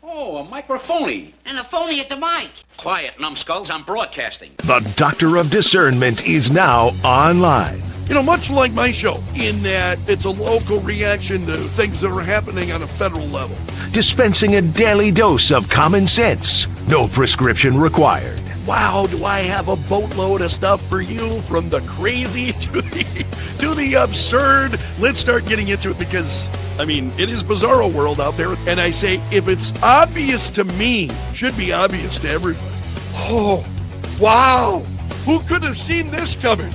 Oh, a microphony. And a phony at the mic. Quiet, numbskulls, I'm broadcasting. The Doctor of Discernment is now online. You know, much like my show, in that it's a local reaction to things that are happening on a federal level. Dispensing a daily dose of common sense. No prescription required. Wow, do I have a boatload of stuff for you, from the crazy to the absurd. Let's start getting into it because, I mean, it is bizarro world out there. And I say, if it's obvious to me, should be obvious to everybody. Oh, wow. Who could have seen this coming?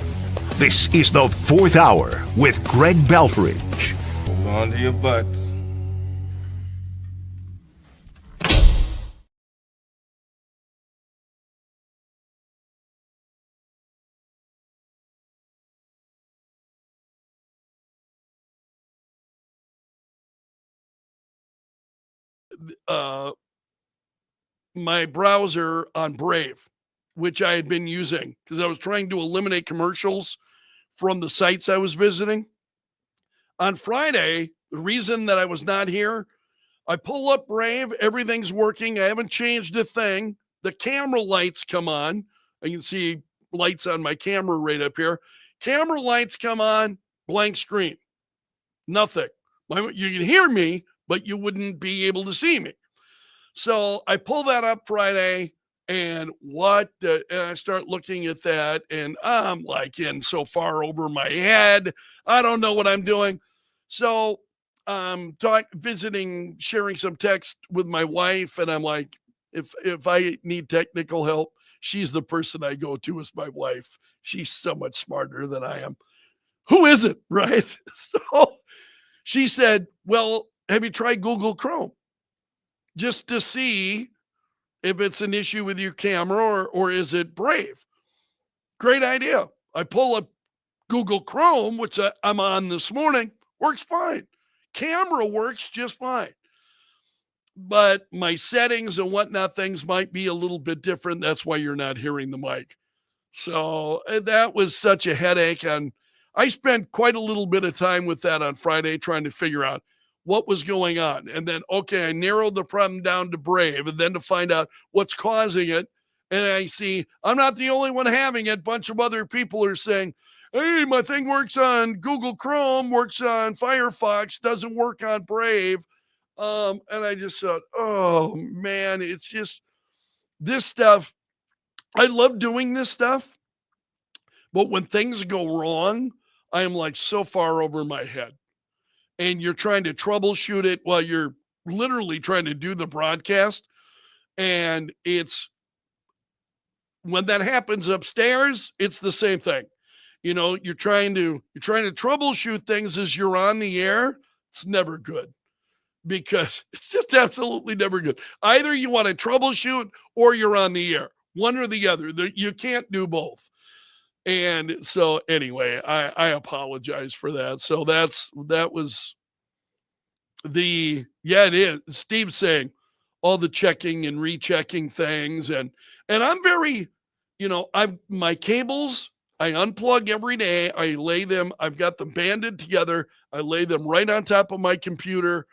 This is the Fourth Hour with Greg Belfrage. Hold on to your butts. My browser on Brave, which I had been using because I was trying to eliminate commercials from the sites I was visiting. On Friday, the reason that I was not here, I pull up Brave, everything's working. I haven't changed a thing. The camera lights come on. You can see lights on my camera right up here. Camera lights come on, blank screen. Nothing. You can hear me, but you wouldn't be able to see me. So I pull that up Friday, and and I start looking at that, and I'm like in so far over my head. I don't know what I'm doing. So I'm visiting, sharing some text with my wife, and I'm like, if I need technical help, she's the person I go to as my wife. She's so much smarter than I am. Who isn't, right? So she said, well, have you tried Google Chrome? Just to see if it's an issue with your camera or is it Brave? Great idea. I pull up Google Chrome, which I'm on this morning, works fine. Camera works just fine. But my settings and whatnot, things might be a little bit different. That's why you're not hearing the mic. So that was such a headache. And I spent quite a little bit of time with that on Friday trying to figure out what was going on. And then, okay, I narrowed the problem down to Brave, and then to find out what's causing it. And I see I'm not the only one having it. A bunch of other people are saying, hey, my thing works on Google Chrome, works on Firefox, doesn't work on Brave. And I just thought, oh, man, it's just this stuff. I love doing this stuff. But when things go wrong, I am like so far over my head. And you're trying to troubleshoot it while you're literally trying to do the broadcast. And it's when that happens upstairs, it's the same thing. You know, you're trying to troubleshoot things as you're on the air. It's never good because it's just absolutely never good. Either you want to troubleshoot or you're on the air, one or the other. You can't do both. And so anyway, I apologize for that. So that was it is. Steve's saying all the checking and rechecking things. And I'm very, my cables, I unplug every day. I lay them, I've got them banded together. I lay them right on top of my computer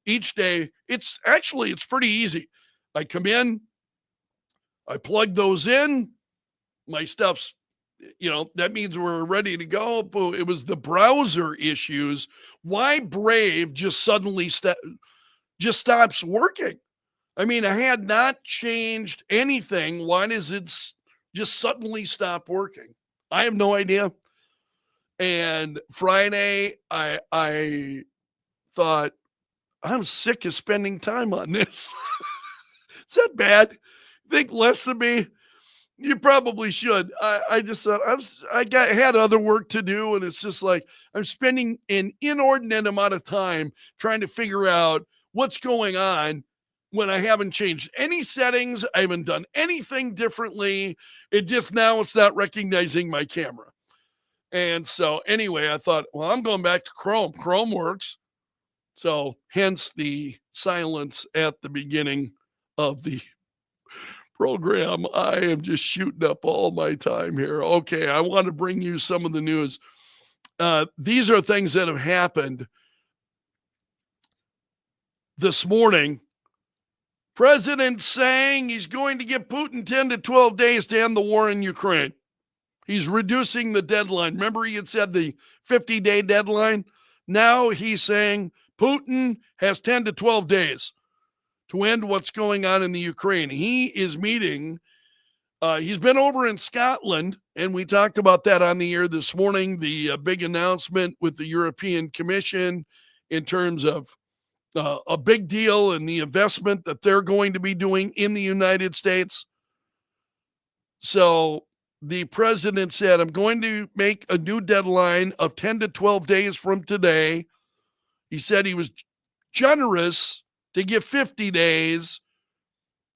each day. It's pretty easy. I come in, I plug those in, my stuff's, that means we're ready to go. But it was the browser issues. Why Brave just suddenly stops working? I mean, I had not changed anything. Why does it just suddenly stop working? I have no idea. And Friday, I thought, I'm sick of spending time on this. Is that bad? Think less of me? You probably should. I just thought had other work to do, and it's just like I'm spending an inordinate amount of time trying to figure out what's going on when I haven't changed any settings. I haven't done anything differently. It's not recognizing my camera. And so anyway, I thought, well, I'm going back to Chrome. Chrome works. So hence the silence at the beginning of the program. I am just shooting up all my time here. Okay, I want to bring you some of the news. These are things that have happened this morning President saying he's going to give Putin 10 to 12 days to end the war in Ukraine. He's reducing the deadline. Remember, he had said the 50-day deadline? Now he's saying Putin has 10 to 12 days to end what's going on in the Ukraine. He is meeting, he's been over in Scotland, and we talked about that on the air this morning, the big announcement with the European Commission in terms of a big deal and the investment that they're going to be doing in the United States. So the president said, I'm going to make a new deadline of 10 to 12 days from today. He said he was generous to give 50 days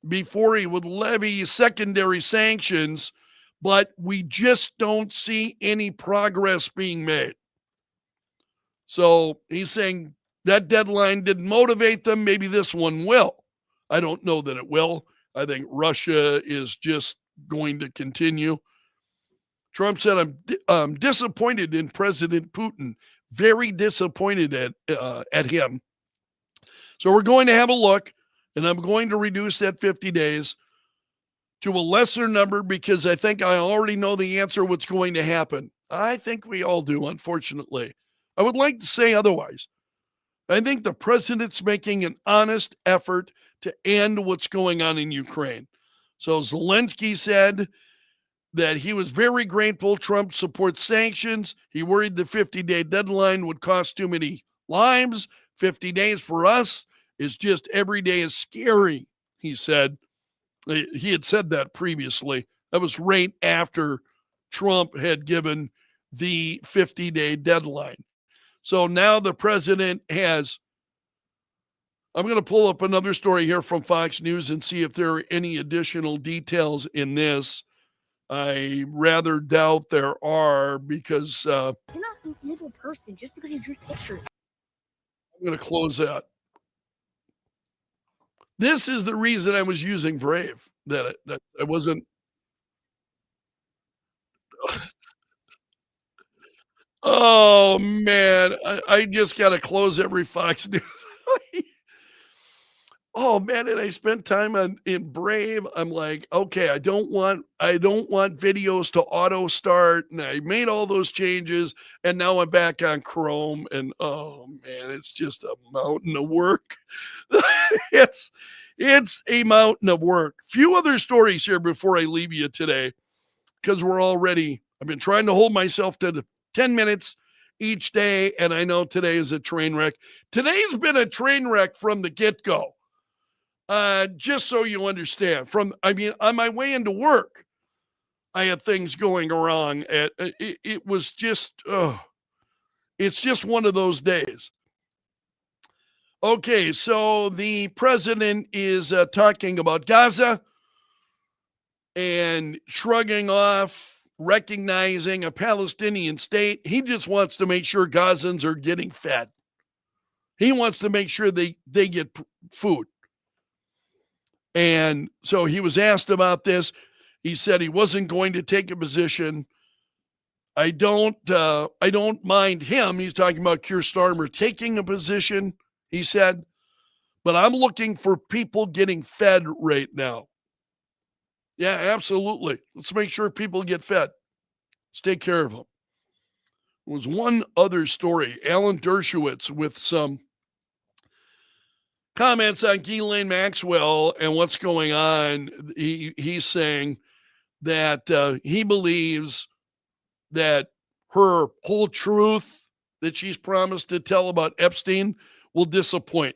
before he would levy secondary sanctions, but we just don't see any progress being made. So he's saying that deadline didn't motivate them. Maybe this one will. I don't know that it will. I think Russia is just going to continue. Trump said, I'm disappointed in President Putin, very disappointed at him. So we're going to have a look, and I'm going to reduce that 50 days to a lesser number because I think I already know the answer what's going to happen. I think we all do, unfortunately. I would like to say otherwise. I think the president's making an honest effort to end what's going on in Ukraine. So Zelensky said that he was very grateful Trump supports sanctions. He worried the 50-day deadline would cost too many lives. 50 days for us is just every day is scary, he said. He had said that previously. That was right after Trump had given the 50-day deadline. So now the president has, I'm going to pull up another story here from Fox News and see if there are any additional details in this. I rather doubt there are because You're not an evil person just because you drew pictures. I'm going to close that. This is the reason I was using Brave, that I wasn't. Oh, man. I just got to close every Fox News. Oh, man, and I spent time in Brave. I'm like, okay, I don't want videos to auto start, and I made all those changes, and now I'm back on Chrome, and oh man, it's just a mountain of work. it's a mountain of work. Few other stories here before I leave you today, because I've been trying to hold myself to the 10 minutes each day, and I know today is a train wreck. Today's been a train wreck from the get-go. Just so you understand, on my way into work, I had things going wrong. It was just, it's just one of those days. Okay, so the president is talking about Gaza and shrugging off, recognizing a Palestinian state. He just wants to make sure Gazans are getting fed. He wants to make sure they get food. And so he was asked about this. He said he wasn't going to take a position. I don't mind him. He's talking about Keir Starmer taking a position, he said, but I'm looking for people getting fed right now. Yeah, absolutely. Let's make sure people get fed. Let's take care of them. There was one other story. Alan Dershowitz with some comments on Ghislaine Maxwell and what's going on. He's saying that he believes that her whole truth that she's promised to tell about Epstein will disappoint.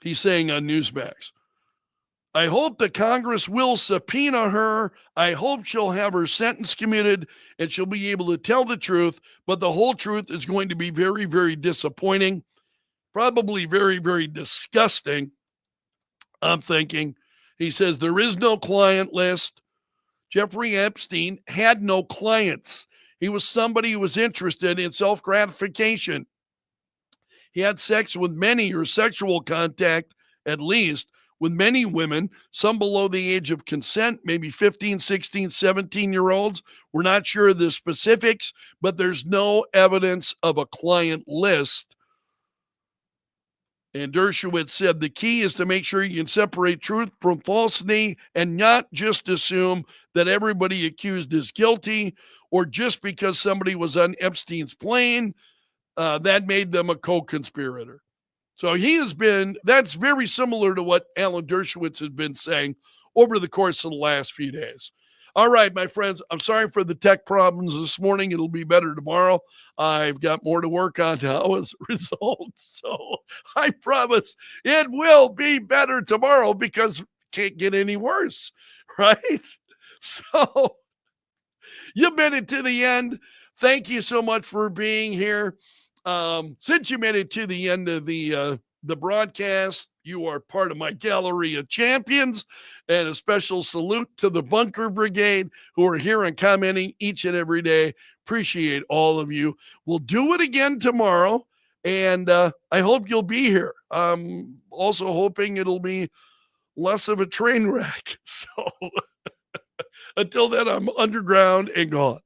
He's saying on Newsmax, I hope the Congress will subpoena her. I hope she'll have her sentence commuted and she'll be able to tell the truth, but the whole truth is going to be very, very disappointing. Probably very, very disgusting, I'm thinking. He says there is no client list. Jeffrey Epstein had no clients. He was somebody who was interested in self-gratification. He had sex with many, or sexual contact, at least, with many women, some below the age of consent, maybe 15, 16, 17-year-olds. We're not sure of the specifics, but there's no evidence of a client list. And Dershowitz said the key is to make sure you can separate truth from falsity and not just assume that everybody accused is guilty, or just because somebody was on Epstein's plane, that made them a co-conspirator. So that's very similar to what Alan Dershowitz has been saying over the course of the last few days. All right, my friends, I'm sorry for the tech problems this morning. It'll be better tomorrow. I've got more to work on now as a result. So I promise it will be better tomorrow because it can't get any worse, right? So you made it to the end. Thank you so much for being here. Since you made it to the end of the broadcast, you are part of my gallery of champions, and a special salute to the Bunker Brigade who are here and commenting each and every day. Appreciate all of you. We'll do it again tomorrow, and I hope you'll be here. I'm also hoping it'll be less of a train wreck. So until then, I'm underground and gone.